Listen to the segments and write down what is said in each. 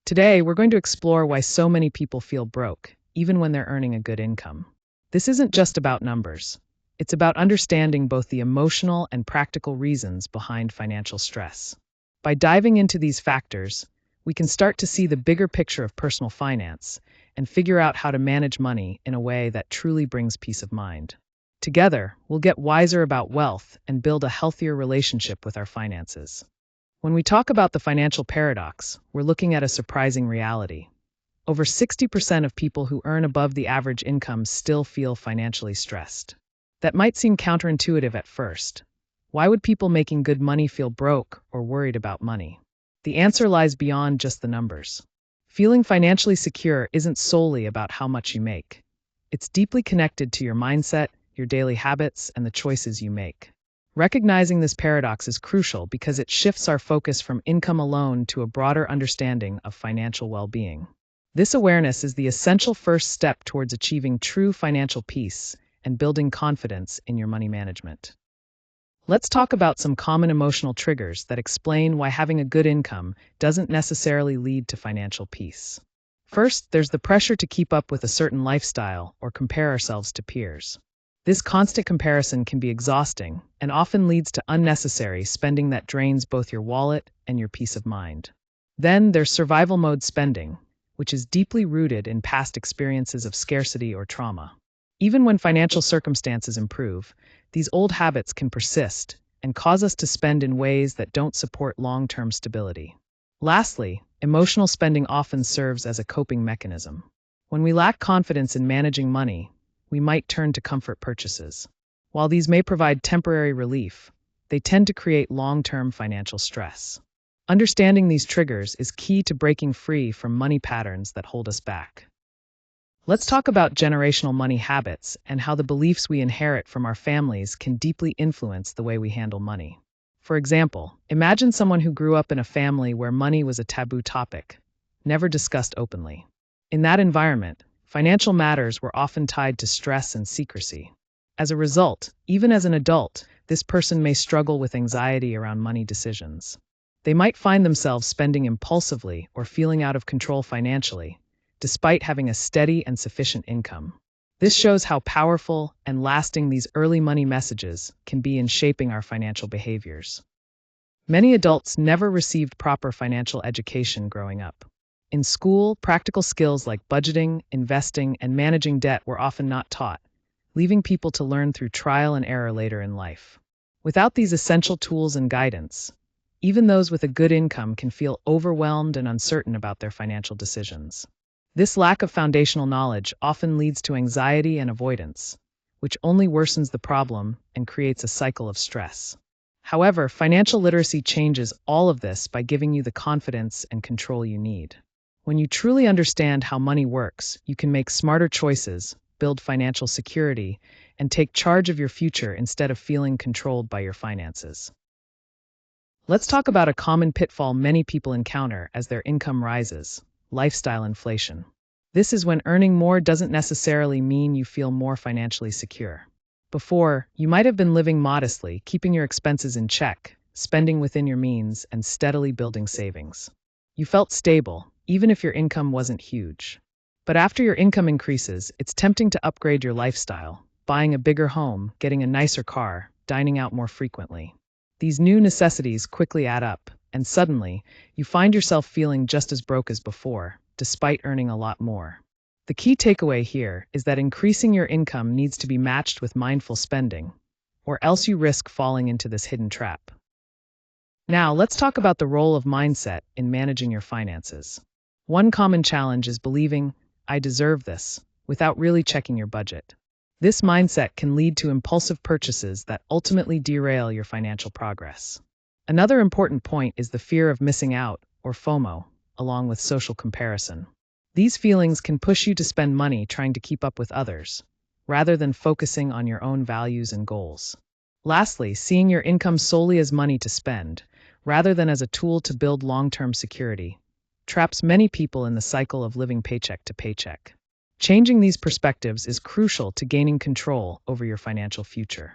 Today, we're going to explore why so many people feel broke, even when they're earning a good income. This isn't just about numbers. It's about understanding both the emotional and practical reasons behind financial stress. By diving into these factors, we can start to see the bigger picture of personal finance and figure out how to manage money in a way that truly brings peace of mind. Together, we'll get wiser about wealth and build a healthier relationship with our finances. When we talk about the financial paradox, we're looking at a surprising reality. Over 60% of people who earn above the average income still feel financially stressed. That might seem counterintuitive at first. Why would people making good money feel broke or worried about money? The answer lies beyond just the numbers. Feeling financially secure isn't solely about how much you make. It's deeply connected to your mindset, your daily habits, and the choices you make. Recognizing this paradox is crucial because it shifts our focus from income alone to a broader understanding of financial well-being. This awareness is the essential first step towards achieving true financial peace and building confidence in your money management. Let's talk about some common emotional triggers that explain why having a good income doesn't necessarily lead to financial peace. First, there's the pressure to keep up with a certain lifestyle or compare ourselves to peers. This constant comparison can be exhausting and often leads to unnecessary spending that drains both your wallet and your peace of mind. Then there's survival mode spending, which is deeply rooted in past experiences of scarcity or trauma. Even when financial circumstances improve, these old habits can persist and cause us to spend in ways that don't support long-term stability. Lastly, emotional spending often serves as a coping mechanism. When we lack confidence in managing money, we might turn to comfort purchases. While these may provide temporary relief, they tend to create long-term financial stress. Understanding these triggers is key to breaking free from money patterns that hold us back. Let's talk about generational money habits and how the beliefs we inherit from our families can deeply influence the way we handle money. For example, imagine someone who grew up in a family where money was a taboo topic, never discussed openly. In that environment, financial matters were often tied to stress and secrecy. As a result, even as an adult, this person may struggle with anxiety around money decisions. They might find themselves spending impulsively or feeling out of control financially, despite having a steady and sufficient income. This shows how powerful and lasting these early money messages can be in shaping our financial behaviors. Many adults never received proper financial education growing up. In school, practical skills like budgeting, investing, and managing debt were often not taught, leaving people to learn through trial and error later in life. Without these essential tools and guidance, even those with a good income can feel overwhelmed and uncertain about their financial decisions. This lack of foundational knowledge often leads to anxiety and avoidance, which only worsens the problem and creates a cycle of stress. However, financial literacy changes all of this by giving you the confidence and control you need. When you truly understand how money works, you can make smarter choices, build financial security, and take charge of your future instead of feeling controlled by your finances. Let's talk about a common pitfall many people encounter as their income rises: lifestyle inflation. This is when earning more doesn't necessarily mean you feel more financially secure. Before, you might have been living modestly, keeping your expenses in check, spending within your means, and steadily building savings. You felt stable, even if your income wasn't huge. But after your income increases, it's tempting to upgrade your lifestyle, buying a bigger home, getting a nicer car, dining out more frequently. These new necessities quickly add up, and suddenly, you find yourself feeling just as broke as before, despite earning a lot more. The key takeaway here is that increasing your income needs to be matched with mindful spending, or else you risk falling into this hidden trap. Now, let's talk about the role of mindset in managing your finances. One common challenge is believing, "I deserve this," without really checking your budget. This mindset can lead to impulsive purchases that ultimately derail your financial progress. Another important point is the fear of missing out, or FOMO, along with social comparison. These feelings can push you to spend money trying to keep up with others, rather than focusing on your own values and goals. Lastly, seeing your income solely as money to spend, rather than as a tool to build long-term security, traps many people in the cycle of living paycheck to paycheck. Changing these perspectives is crucial to gaining control over your financial future.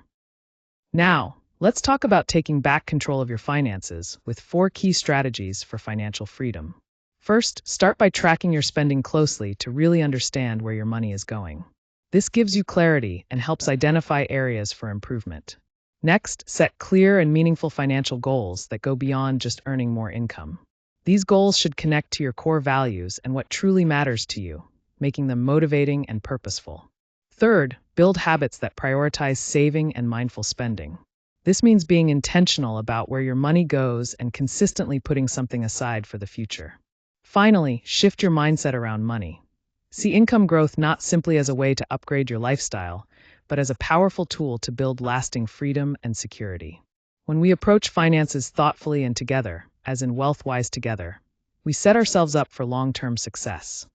Now, let's talk about taking back control of your finances with 4 key strategies for financial freedom. First, start by tracking your spending closely to really understand where your money is going. This gives you clarity and helps identify areas for improvement. Next, set clear and meaningful financial goals that go beyond just earning more income. These goals should connect to your core values and what truly matters to you, making them motivating and purposeful. Third, build habits that prioritize saving and mindful spending. This means being intentional about where your money goes and consistently putting something aside for the future. Finally, shift your mindset around money. See income growth not simply as a way to upgrade your lifestyle, but as a powerful tool to build lasting freedom and security. When we approach finances thoughtfully and together, as in wealth-wise together, we set ourselves up for long-term success.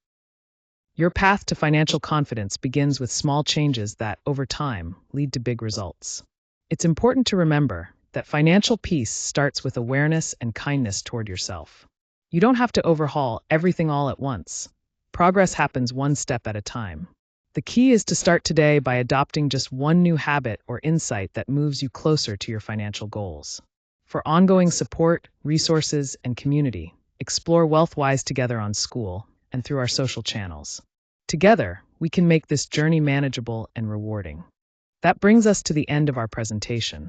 Your path to financial confidence begins with small changes that, over time, lead to big results. It's important to remember that financial peace starts with awareness and kindness toward yourself. You don't have to overhaul everything all at once. Progress happens one step at a time. The key is to start today by adopting just one new habit or insight that moves you closer to your financial goals. For ongoing support, resources, and community, explore WealthWise together on School and through our social channels. Together, we can make this journey manageable and rewarding. That brings us to the end of our presentation.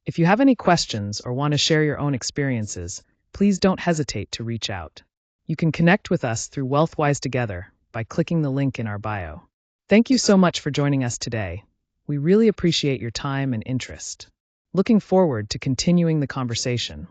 If you have any questions or want to share your own experiences, please don't hesitate to reach out. You can connect with us through WealthWise Together by clicking the link in our bio. Thank you so much for joining us today. We really appreciate your time and interest. Looking forward to continuing the conversation.